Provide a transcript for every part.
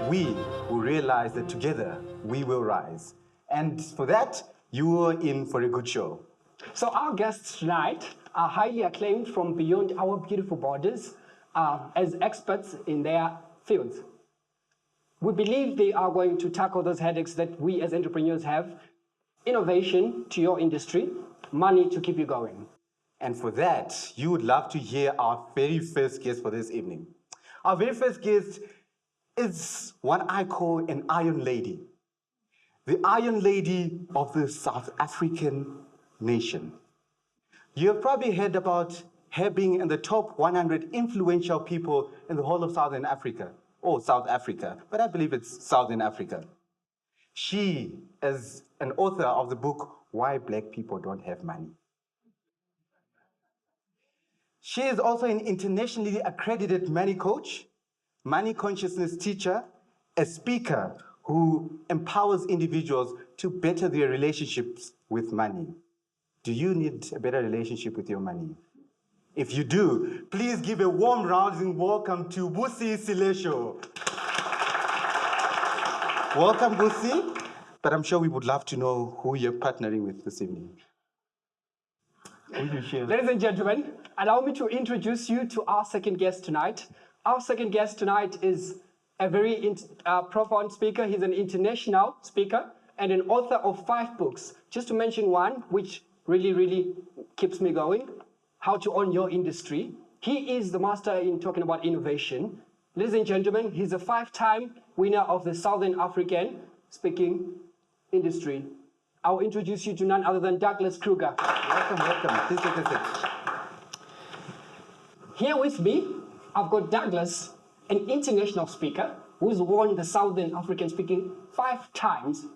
we will realize that together we will rise. And for that, you are in for a good show. So our guests tonight are highly acclaimed from beyond our beautiful borders as experts in their fields. We believe they are going to tackle those headaches that we as entrepreneurs have: innovation to your industry, money to keep you going. And for that, you would love to hear our very first guest for this evening. Our very first guest is what I call an Iron Lady. The Iron Lady of the South African nation. You have probably heard about her being in the top 100 influential people in the whole of Southern Africa, or South Africa, but I believe it's Southern Africa. She is an author of the book, Why Black People Don't Have Money. She is also an internationally accredited money coach, money consciousness teacher, a speaker who empowers individuals to better their relationships with money. Do you need a better relationship with your money? If you do, please give a warm rousing welcome to Busi Silesho. Welcome, Busi. But I'm sure we would love to know who you're partnering with this evening. Ladies and gentlemen, allow me to introduce you to our second guest tonight. Our second guest tonight is a very profound speaker. He's an international speaker and an author of 5 books. Just to mention one, which really keeps me going: How to Own Your Industry. He is the master in talking about innovation. Ladies and gentlemen, he's a 5-time winner of the Southern African speaking industry. I'll introduce you to none other than Douglas Kruger. Welcome. Please take a seat. Here with me, I've got Douglas, an international speaker who's won the Southern African speaking 5 times.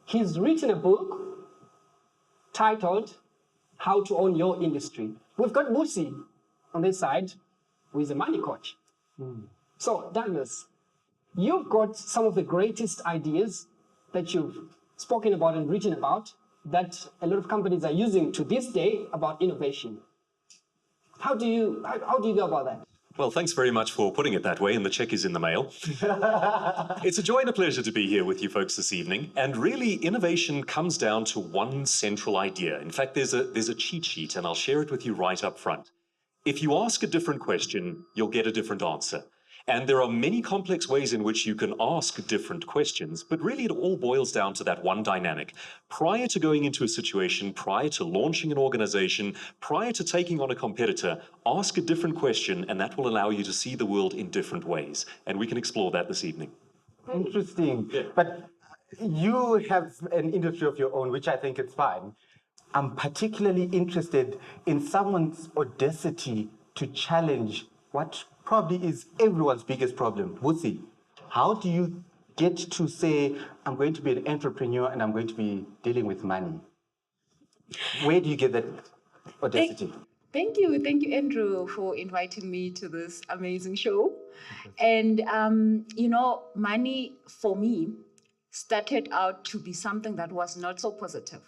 He's written a book titled How to Own Your Industry. We've got Busi on this side, who is a money coach. So, Douglas, you've got some of the greatest ideas that you've spoken about and written about that a lot of companies are using to this day about innovation. How do you go about that? Well, thanks very much for putting it that way, and the check is in the mail. It's a joy and a pleasure to be here with you folks this evening. And really, innovation comes down to one central idea. In fact, there's a cheat sheet, and I'll share it with you right up front. If you ask a different question, you'll get a different answer. And there are many complex ways in which you can ask different questions, but really it all boils down to that one dynamic. Prior to going into a situation, prior to launching an organization, prior to taking on a competitor, ask a different question, and that will allow you to see the world in different ways. And we can explore that this evening. Interesting. Yeah. But you have an industry of your own, which I think is fine. I'm particularly interested in someone's audacity to challenge what probably is everyone's biggest problem. Busi, how do you get to say, I'm going to be an entrepreneur and I'm going to be dealing with money? Where do you get that audacity? Thank you, Andrew, for inviting me to this amazing show. And, money for me started out to be something that was not so positive.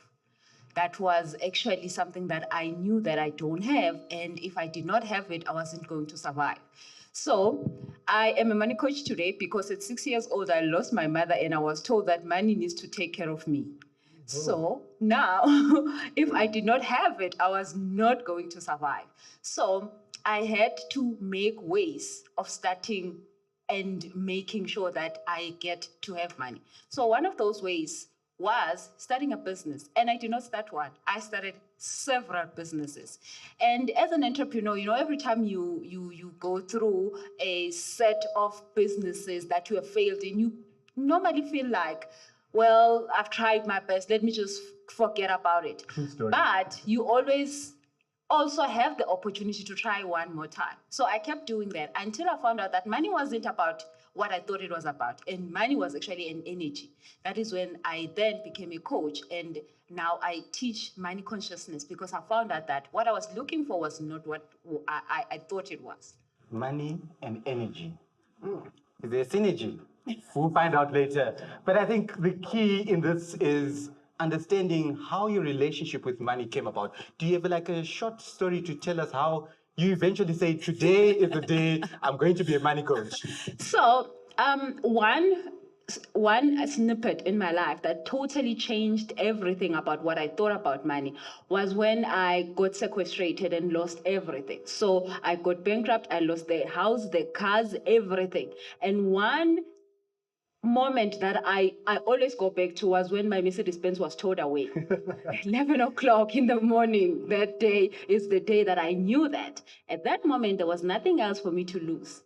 That was actually something that I knew that I don't have, and if I did not have it, I wasn't going to survive. So I am a money coach today because at 6 years old, I lost my mother and I was told that money needs to take care of me. So now, if I did not have it, I was not going to survive. So I had to make ways of starting and making sure that I get to have money. So one of those ways was starting a business. And I did not start one. I started several businesses. And as an entrepreneur, every time you go through a set of businesses that you have failed in, you normally feel like, well, I've tried my best. Let me just forget about it. But you always also have the opportunity to try one more time. So I kept doing that until I found out that money wasn't about what I thought it was about. And money was actually an energy. That is when I then became a coach. And now I teach money consciousness because I found out that what I was looking for was not what I thought it was. Money and energy. Is there synergy? We'll find out later. But I think the key in this is understanding how your relationship with money came about. Do you have like a short story to tell us how you eventually say, today is the day I'm going to be a money coach? So One snippet in my life that totally changed everything about what I thought about money was when I got sequestrated and lost everything. So I got bankrupt, I lost the house, the cars, everything. And one moment that I always go back to was when my Mercedes Benz was towed away. 11 o'clock in the morning, that day is the day that I knew that. At that moment, there was nothing else for me to lose.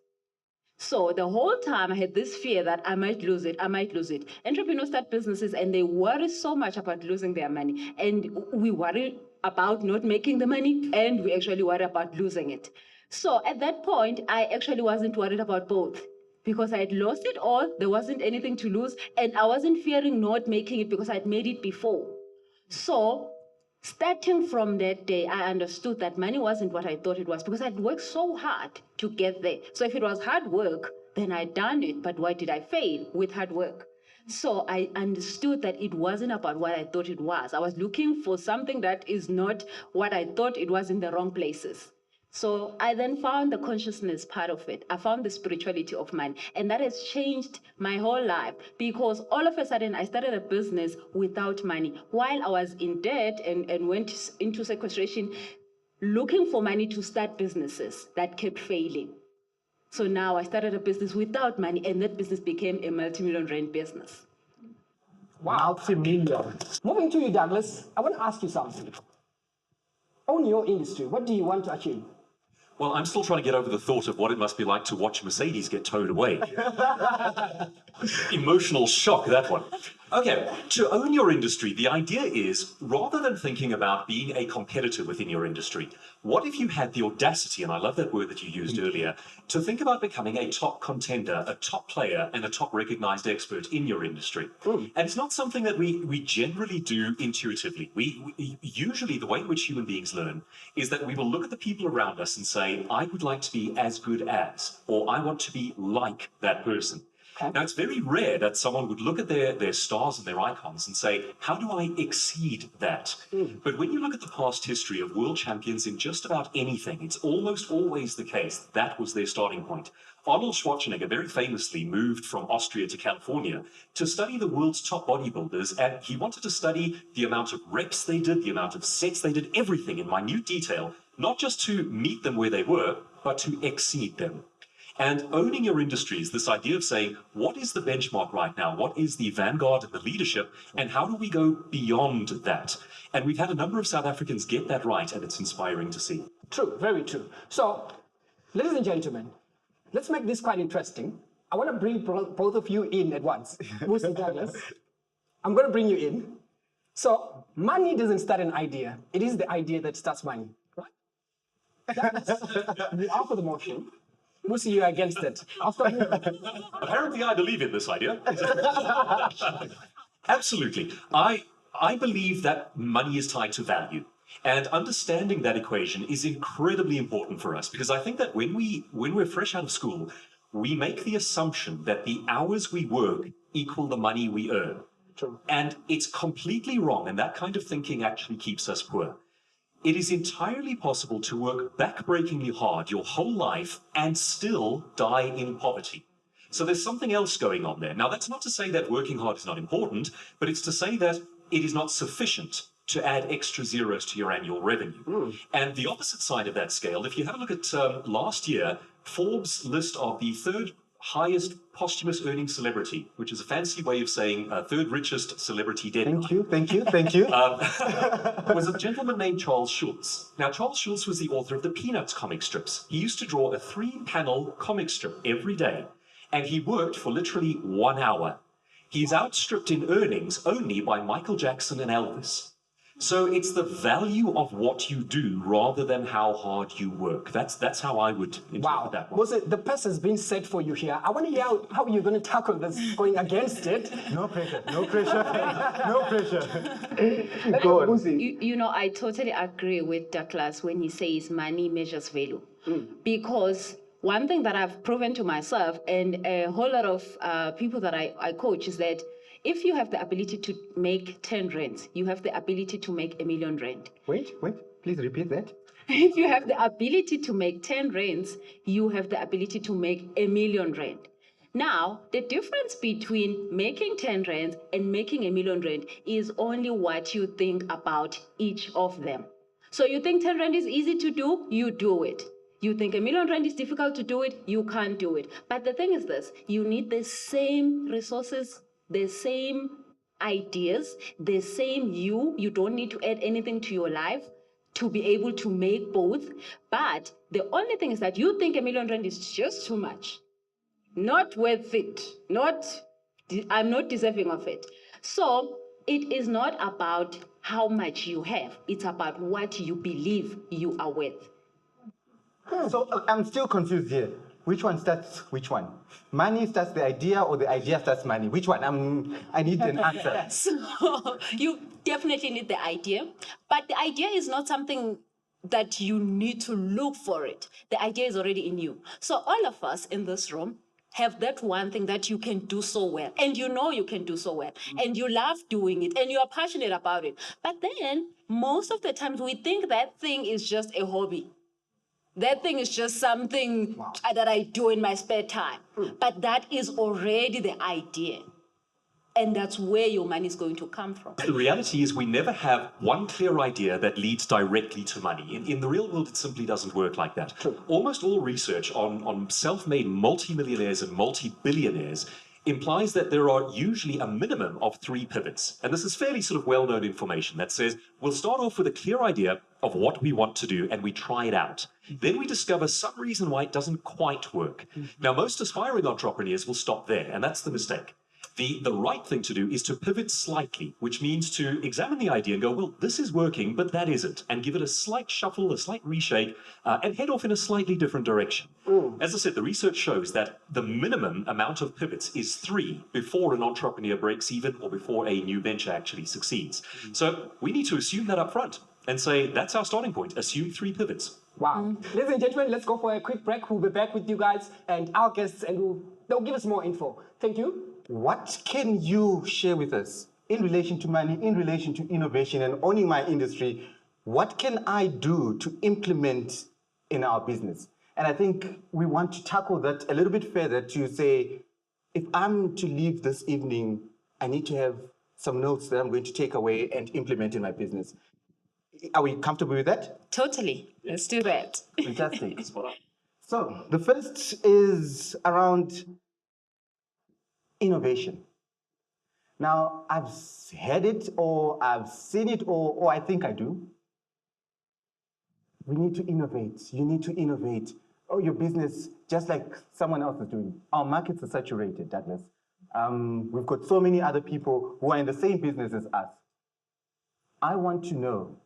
So the whole time I had this fear that I might lose it, I might lose it. Entrepreneurs start businesses and they worry so much about losing their money. And we worry about not making the money and we actually worry about losing it. So at that point, I actually wasn't worried about both because I had lost it all. There wasn't anything to lose. And I wasn't fearing not making it because I'd made it before. So starting from that day, I understood that money wasn't what I thought it was because I'd worked so hard to get there. So if it was hard work, then I'd done it. But why did I fail with hard work? So I understood that it wasn't about what I thought it was. I was looking for something that is not what I thought it was in the wrong places. So I then found the consciousness part of it. I found the spirituality of money. And that has changed my whole life because all of a sudden I started a business without money. While I was in debt and went into sequestration, looking for money to start businesses that kept failing. So now I started a business without money and that business became a multi-million rand business. Wow. Multi-million. Moving to you, Douglas, I want to ask you something. Own your industry. What do you want to achieve? Well, I'm still trying to get over the thought of what it must be like to watch Mercedes get towed away. Emotional shock, that one. Okay, to own your industry, the idea is, rather than thinking about being a competitor within your industry, what if you had the audacity, and I love that word that you used earlier, to think about becoming a top contender, a top player, and a top recognized expert in your industry? And it's not something that we generally do intuitively. We usually, the way in which human beings learn is that we will look at the people around us and say, I would like to be as good as, or I want to be like that person. Okay. Now, it's very rare that someone would look at their stars and their icons and say, how do I exceed that? But when you look at the past history of world champions in just about anything, it's almost always the case that was their starting point. Arnold Schwarzenegger very famously moved from Austria to California to study the world's top bodybuilders, and he wanted to study the amount of reps they did, the amount of sets they did, everything in minute detail, not just to meet them where they were, but to exceed them. And owning your industry is this idea of saying, what is the benchmark right now? What is the vanguard and the leadership? And how do we go beyond that? And we've had a number of South Africans get that right, and it's inspiring to see. True, very true. So, ladies and gentlemen, let's make this quite interesting. I want to bring both of you in at once. Mr. Douglas, I'm going to bring you in. So, money doesn't start an idea. It is the idea that starts money, right? Douglas, you are for the motion. Musi, you are against it. Apparently, I believe in this idea. Absolutely. I believe that money is tied to value. And understanding that equation is incredibly important for us because I think that when we're fresh out of school, we make the assumption that the hours we work equal the money we earn. True. And it's completely wrong, and that kind of thinking actually keeps us poor. It is entirely possible to work backbreakingly hard your whole life and still die in poverty. So there's something else going on there. Now, that's not to say that working hard is not important, but it's to say that it is not sufficient to add extra zeros to your annual revenue. And the opposite side of that scale, if you have a look at last year, Forbes' list of the third highest posthumous earning celebrity, which is a fancy way of saying third richest celebrity dead. Thank you. Was a gentleman named Charles Schulz. Now, Charles Schulz was the author of the Peanuts comic strips. He used to draw a 3-panel comic strip every day, and he worked for literally 1 hour. He's outstripped in earnings only by Michael Jackson and Elvis. So it's the value of what you do rather than how hard you work. That's how I would interpret that one. Was it the pace has been set for you here? I want to hear how you're going to tackle this, going against it. No pressure. No pressure. Go on. You know, I totally agree with Douglas when he says money measures value. Because one thing that I've proven to myself and a whole lot of people that I coach is that if you have the ability to make 10 rands, you have the ability to make 1 million rand. Wait, please repeat that. If you have the ability to make 10 rands, you have the ability to make 1 million rand. Now, the difference between making 10 rand and making R1,000,000 is only what you think about each of them. So you think 10 rand is easy to do, you do it. You think R1,000,000 is difficult to do it, you can't do it. But the thing is this, you need the same resources, the same ideas, the same you. You don't need to add anything to your life to be able to make both. But the only thing is that you think R1,000,000 is just too much. Not worth it. I'm not deserving of it. So it is not about how much you have. It's about what you believe you are worth. So I'm still confused here. Which one starts which one? Money starts the idea or the idea starts money? Which one? I need an answer. So you definitely need the idea, but the idea is not something that you need to look for it. The idea is already in you. So all of us in this room have that one thing that you can do so well, and you know you can do so well, and you love doing it, and you are passionate about it. But then most of the times we think that thing is just a hobby. That thing is just something that I do in my spare time. But that is already the idea. And that's where your money is going to come from. The reality is we never have one clear idea that leads directly to money. In the real world, it simply doesn't work like that. True. Almost all research on self-made multimillionaires and multi-billionaires implies that there are usually a minimum of 3 pivots. And this is fairly sort of well-known information that says we'll start off with a clear idea of what we want to do and we try it out. Then we discover some reason why it doesn't quite work. Now, most aspiring entrepreneurs will stop there, and that's the mistake. The right thing to do is to pivot slightly, which means to examine the idea and go, well, this is working, but that isn't, and give it a slight shuffle, a slight reshake, and head off in a slightly different direction. As I said, the research shows that the minimum amount of pivots is 3 before an entrepreneur breaks even or before a new venture actually succeeds. So we need to assume that up front and say, that's our starting point. Assume 3 pivots. Wow. Ladies and gentlemen, let's go for a quick break. We'll be back with you guys and our guests, and they'll give us more info. Thank you. What can you share with us in relation to money, in relation to innovation and owning my industry? What can I do to implement in our business? And I think we want to tackle that a little bit further to say, if I'm to leave this evening, I need to have some notes that I'm going to take away and implement in my business. Are we comfortable with that? Totally. Let's do that. Fantastic. So the first is around innovation. Now, I've heard it or I've seen it or I think I do. We need to innovate. You need to innovate. Oh, your business, just like someone else is doing. Our markets are saturated, Douglas. We've got so many other people who are in the same business as us. I want to know,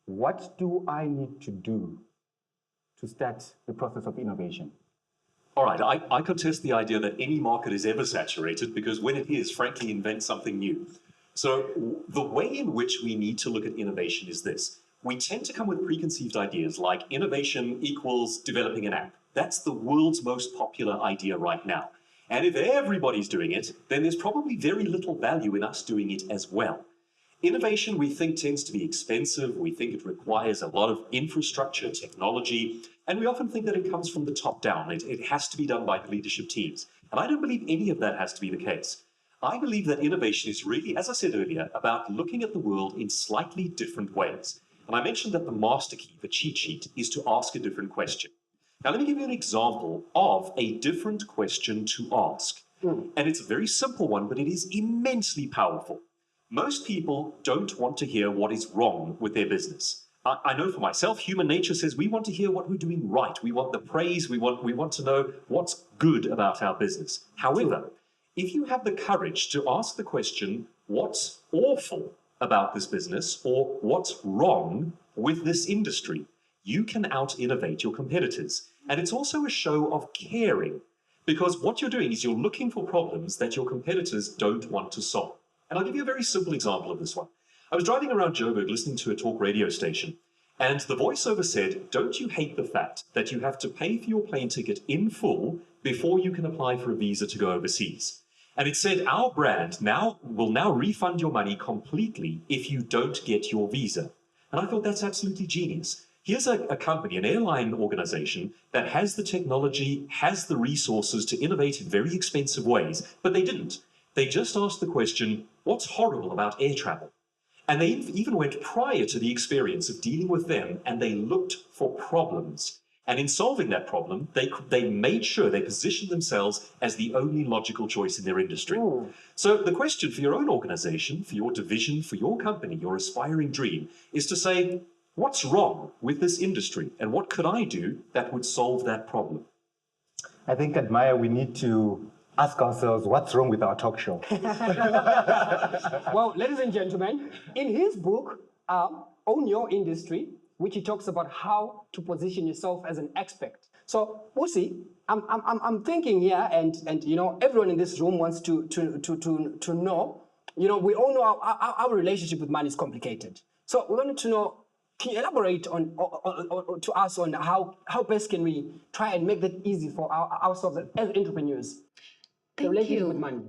what do I need to do to start the process of innovation? All right, I contest the idea that any market is ever saturated, because when it is, frankly, invent something new. So the way in which we need to look at innovation is this. We tend to come with preconceived ideas like innovation equals developing an app. That's the world's most popular idea right now. And if everybody's doing it, then there's probably very little value in us doing it as well. Innovation, we think, tends to be expensive. We think it requires a lot of infrastructure, technology, and we often think that it comes from the top down. It has to be done by the leadership teams. And I don't believe any of that has to be the case. I believe that innovation is really, as I said earlier, about looking at the world in slightly different ways. And I mentioned that the master key, the cheat sheet, is to ask a different question. Now, let me give you an example of a different question to ask. And it's a very simple one, but it is immensely powerful. Most people don't want to hear what is wrong with their business. I know for myself, human nature says we want to hear what we're doing right. We want the praise. We want to know what's good about our business. However, if you have the courage to ask the question, what's awful about this business, or what's wrong with this industry, you can out-innovate your competitors. And it's also a show of caring, because what you're doing is you're looking for problems that your competitors don't want to solve. And I'll give you a very simple example of this one. I was driving around Joburg listening to a talk radio station, and the voiceover said, don't you hate the fact that you have to pay for your plane ticket in full before you can apply for a visa to go overseas? And it said, our brand will now refund your money completely if you don't get your visa. And I thought that's absolutely genius. Here's a company, an airline organization that has the technology, has the resources to innovate in very expensive ways, but they didn't. They just asked the question, what's horrible about air travel? And they even went prior to the experience of dealing with them, and they looked for problems. And in solving that problem, they made sure they positioned themselves as the only logical choice in their industry. Ooh. So the question for your own organization, for your division, for your company, your aspiring dream, is to say, what's wrong with this industry? And what could I do that would solve that problem? I think at Maya, we need to ask ourselves, what's wrong with our talk show? Well, ladies and gentlemen, in his book, Own Your Industry, which he talks about how to position yourself as an expert. So, Usi, I'm thinking here, and you know, everyone in this room wants to know. You know, we all know our relationship with money is complicated. So we wanted to know. Can you elaborate to us on how best can we try and make that easy for ourselves as entrepreneurs? The relationship with money.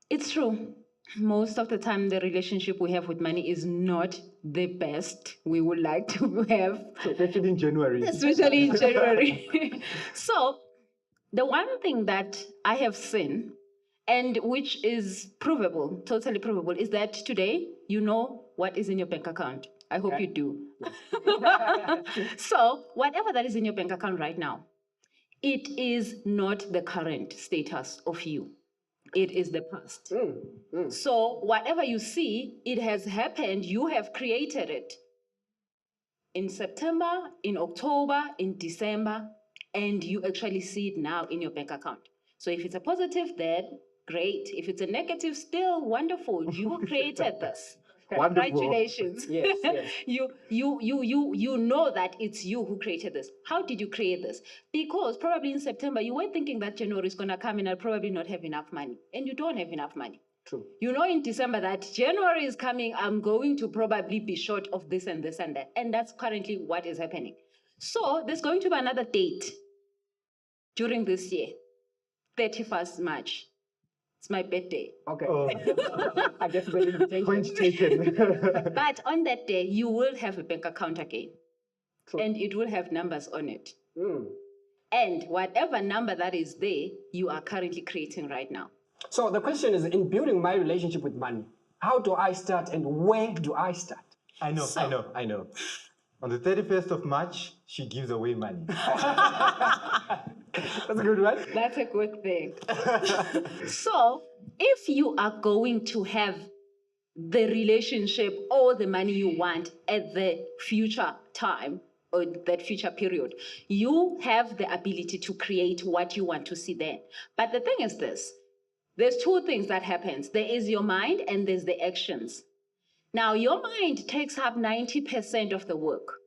It's true. Most of the time, the relationship we have with money is not the best we would like to have. Especially in January. Especially in January. So, the one thing that I have seen, and which is provable, totally provable, is that today you know what is in your bank account. I hope you do. So, whatever that is in your bank account right now, it is not the current status of you. It is the past. So, whatever you see, it has happened, you have created it in September, in October, in December, and you actually see it now in your bank account. So, if it's a positive, then great. If it's a negative, still wonderful. You created this. Wonderful. Congratulations. Yes, yes. You know that it's you who created this. How did you create this? Because probably in September, you were thinking that January is going to come and I'll probably not have enough money. And you don't have enough money. True. You know in December that January is coming, I'm going to probably be short of this and this and that. And that's currently what is happening. So there's going to be another date during this year, 31st March. It's my birthday. Okay. Oh, I guess the invitation. point taken. But on that day, you will have a bank account again. True. And it will have numbers on it. Mm. And whatever number that is there, you are currently creating right now. So the question is, in building my relationship with money, how do I start and where do I start? I know. On the 31st of March, she gives away money. That's a good one. That's a good thing. So, if you are going to have the relationship or the money you want at the future time or that future period, you have the ability to create what you want to see then. But the thing is this, there's two things that happens. There is your mind and there's the actions. Now, your mind takes up 90% of the work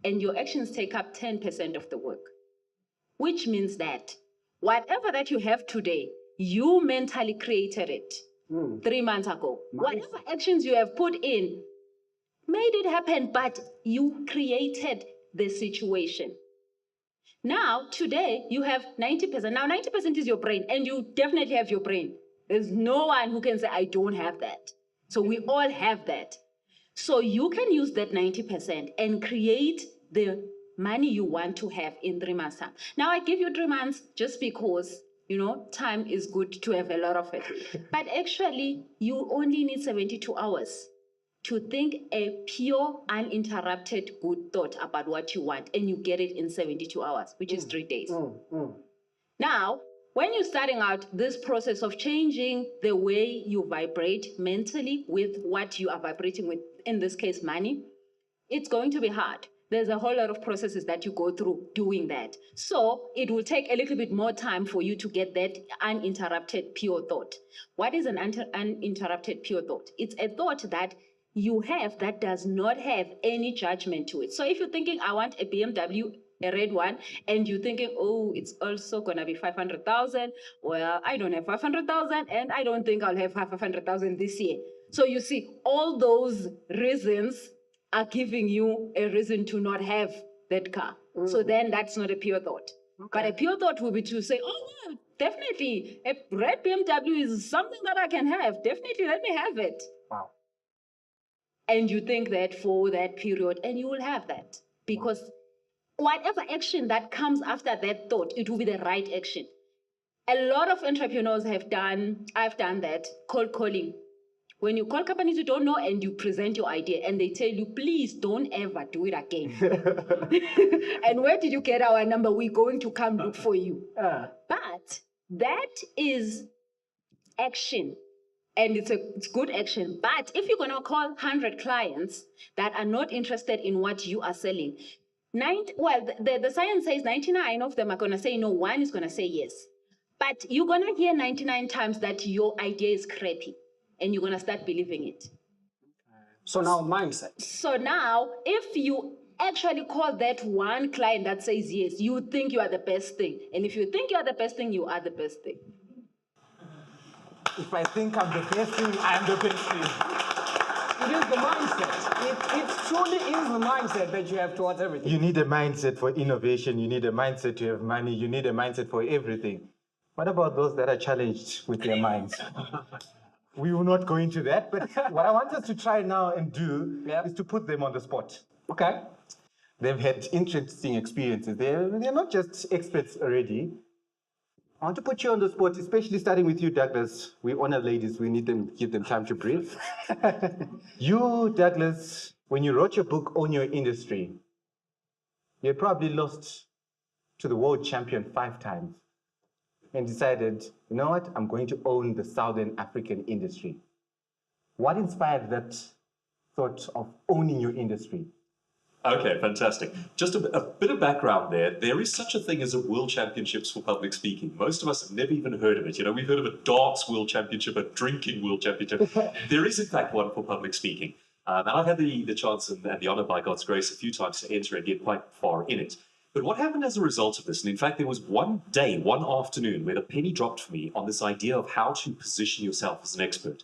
and your actions take up 10% of the work, which means that whatever that you have today, you mentally created it 3 months ago. Nice. Whatever actions you have put in made it happen, but you created the situation. Now, today, you have 90%. Now, 90% is your brain, and you definitely have your brain. There's no one who can say, I don't have that. So we all have that. So you can use that 90% and create the money you want to have in 3 months' time. Now, I give you 3 months just because, you know, time is good to have a lot of it. But actually, you only need 72 hours to think a pure, uninterrupted good thought about what you want, and you get it in 72 hours, which is 3 days. Now, when you're starting out this process of changing the way you vibrate mentally with what you are vibrating with, in this case, money, it's going to be hard. There's a whole lot of processes that you go through doing that. So it will take a little bit more time for you to get that uninterrupted pure thought. What is an uninterrupted pure thought? It's a thought that you have that does not have any judgment to it. So if you're thinking, I want a BMW, a red one, and you're thinking, oh, it's also gonna be 500,000. Well, I don't have 500,000, and I don't think I'll have 500,000 this year. So you see, all those reasons are giving you a reason to not have that car. So then that's not a pure thought. Okay. But a pure thought would be to say, oh, well, definitely, a red BMW is something that I can have. Definitely, let me have it. Wow. And you think that for that period, and you will have that. because whatever action that comes after that thought, it will be the right action. A lot of entrepreneurs I've done that, cold calling. When you call companies you don't know and you present your idea and they tell you, please don't ever do it again. And where did you get our number? We're going to come look for you. But that is action. And it's good action. But if you're going to call 100 clients that are not interested in what you are selling, the science says 99 of them are going to say no, one is going to say yes. But you're going to hear 99 times that your idea is crappy and you're going to start believing it. So now mindset. So now, if you actually call that one client that says yes, you think you are the best thing. And if you think you are the best thing, you are the best thing. If I think I'm the best thing, I'm the best thing. It is the mindset. It truly is the mindset that you have towards everything. You need a mindset for innovation. You need a mindset to have money. You need a mindset for everything. What about those that are challenged with their minds? We will not go into that, but what I want us to try now and do is to put them on the spot. Okay. They've had interesting experiences. They're not just experts already. I want to put you on the spot, especially starting with you, Douglas. We honor ladies. We need them, give them time to breathe. You, Douglas, when you wrote your book, Own Your Industry, you probably lost to the world champion 5 times and decided, you know what, I'm going to own the Southern African industry. What inspired that thought of owning your industry? Okay, fantastic. Just a bit of background there. There is such a thing as a World Championships for public speaking. Most of us have never even heard of it. You know, we've heard of a darts World Championship, a drinking World Championship. There is, in fact, one for public speaking. And I've had the chance and the honor, by God's grace, a few times to enter and get quite far in it. But what happened as a result of this, and in fact, there was one day, one afternoon, where the penny dropped for me on this idea of how to position yourself as an expert.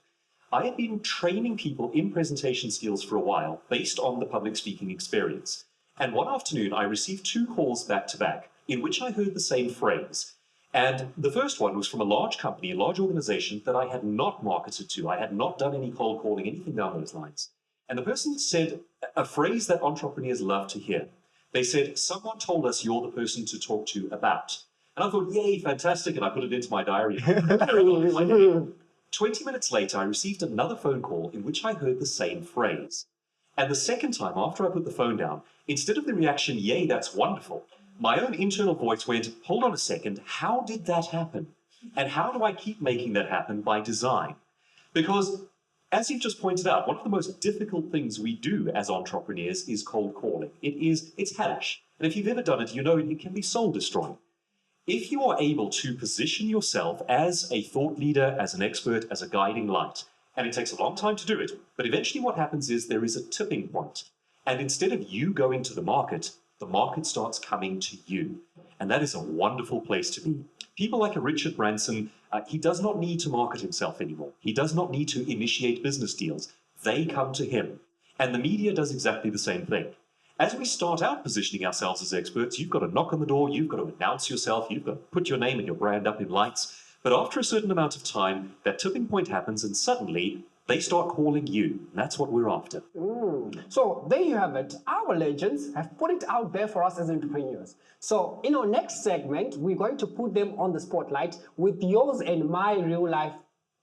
I had been training people in presentation skills for a while based on the public speaking experience. And one afternoon, I received 2 calls back to back in which I heard the same phrase. And the first one was from a large company, a large organization that I had not marketed to. I had not done any cold calling, anything down those lines. And the person said a phrase that entrepreneurs love to hear. They said, someone told us you're the person to talk to about. And I thought, yay, fantastic. And I put it into my diary. 20 minutes later, I received another phone call in which I heard the same phrase. And the second time, after I put the phone down, instead of the reaction, yay, that's wonderful, my own internal voice went, hold on a second, how did that happen? And how do I keep making that happen by design? Because, as you've just pointed out, one of the most difficult things we do as entrepreneurs is cold calling. It's hellish. And if you've ever done it, you know it can be soul destroying. If you are able to position yourself as a thought leader, as an expert, as a guiding light, and it takes a long time to do it, but eventually what happens is there is a tipping point. And instead of you going to the market starts coming to you. And that is a wonderful place to be. People like a Richard Branson, he does not need to market himself anymore. He does not need to initiate business deals. They come to him. And the media does exactly the same thing. As we start out positioning ourselves as experts, you've got to knock on the door, you've got to announce yourself, you've got to put your name and your brand up in lights. But after a certain amount of time, that tipping point happens and suddenly they start calling you. And that's what we're after. So there you have it. Our legends have put it out there for us as entrepreneurs. So in our next segment, we're going to put them on the spotlight with yours and my real life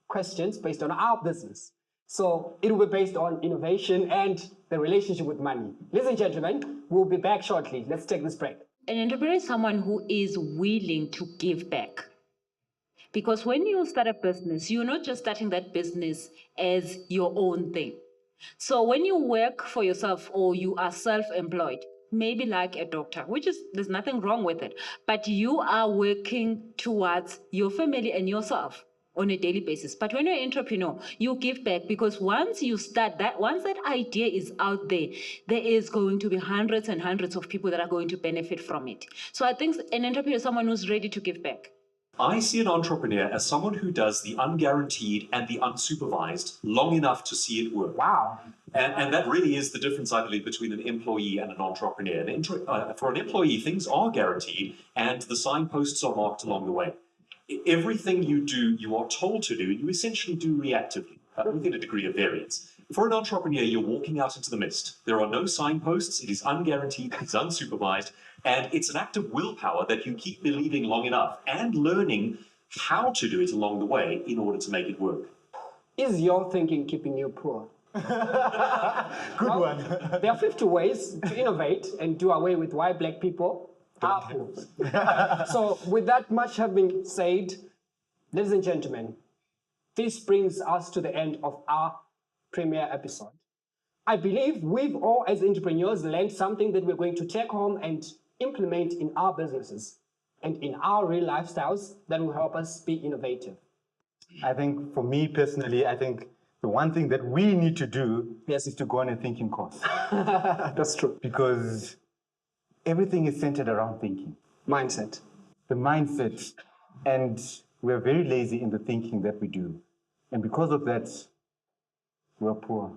questions based on our business. So it will be based on innovation and the relationship with money. Ladies and gentlemen, we'll be back shortly. Let's take this break. An entrepreneur is someone who is willing to give back. Because when you start a business, you're not just starting that business as your own thing. So when you work for yourself or you are self-employed, maybe like a doctor, there's nothing wrong with it, but you are working towards your family and yourself on a daily basis. But when you're an entrepreneur, you give back because once you start that, once that idea is out there, there is going to be hundreds and hundreds of people that are going to benefit from it. So I think an entrepreneur is someone who's ready to give back. I see an entrepreneur as someone who does the unguaranteed and the unsupervised long enough to see it work. Wow. And that really is the difference, I believe, between an employee and an entrepreneur. For an employee, things are guaranteed and the signposts are marked along the way. Everything you do, you are told to do, you essentially do reactively, within a degree of variance. For an entrepreneur, you're walking out into the mist. There are no signposts, it is unguaranteed, it's unsupervised, and it's an act of willpower that you keep believing long enough and learning how to do it along the way in order to make it work. Is your thinking keeping you poor? Good one. There are 50 ways to innovate and do away with why black people are poor. So with that much having said, ladies and gentlemen, this brings us to the end of our premiere episode. I believe we've all, as entrepreneurs, learned something that we're going to take home and implement in our businesses and in our real lifestyles that will help us be innovative. I think for me personally, I think the one thing that we need to do is to go on a thinking course. That's true. Because everything is centered around thinking. Mindset. The mindset. And we're very lazy in the thinking that we do. And because of that, we're poor.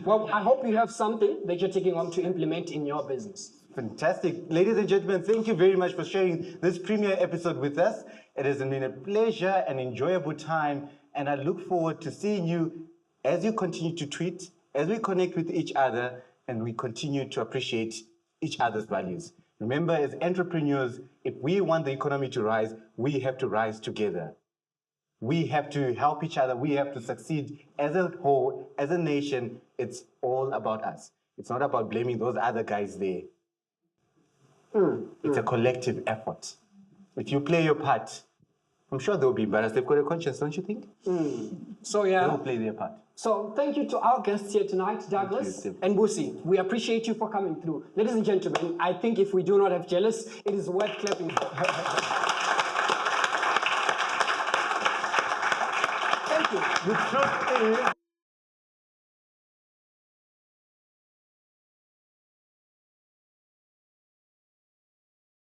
Well, I hope you have something that you're taking on to implement in your business. Fantastic. Ladies and gentlemen, thank you very much for sharing this premiere episode with us. It has been a pleasure and enjoyable time, and I look forward to seeing you as you continue to tweet, as we connect with each other, and we continue to appreciate each other's values. Remember, as entrepreneurs, if we want the economy to rise, we have to rise together. We have to help each other. We have to succeed as a whole, as a nation. It's all about us. It's not about blaming those other guys there. It's a collective effort. If you play your part, I'm sure they'll be embarrassed. They've got a conscience, don't you think? So yeah. They'll play their part. So thank you to our guests here tonight, Douglas and Busi. We appreciate you for coming through. Ladies and gentlemen, I think if we do not have jealous, it is worth clapping for. Thank you. The truth is,